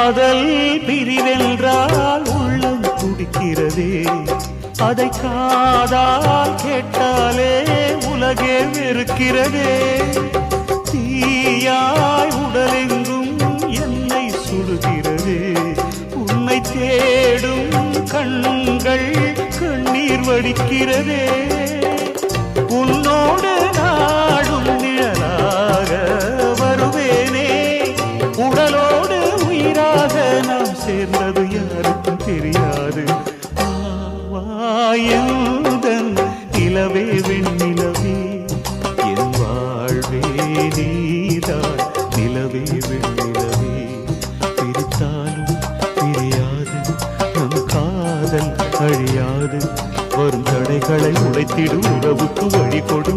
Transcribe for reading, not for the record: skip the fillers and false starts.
காதல் பிரிவென்றால் உள்ளம் துடிக்கிறதே, அதை காதால் கேட்டாலே உலகே வெறுக்கிறதே. தீயாய் உடலெங்கும் என்னை சுடுகிறதே, உன்னை தேடும் கண்கள் கண்ணீர் வடிக்கிறதே. உன்னோடு நாடும் நிழலாக வருவேனே, உடலோடு உயிராக நாம் சேர்ந்தது யாருக்கும் தெரியாது. வாயுதன் நிலவே வெண்ணிலவே, என் வாழ்வே நீதான் நிலவே வெண்ணிலவே. பிரித்தாலும் பிரியாது நம் காதல் அழியாது, வரும் தடைகளை உடைத்திடும் உறவுக்கு வழி கொடு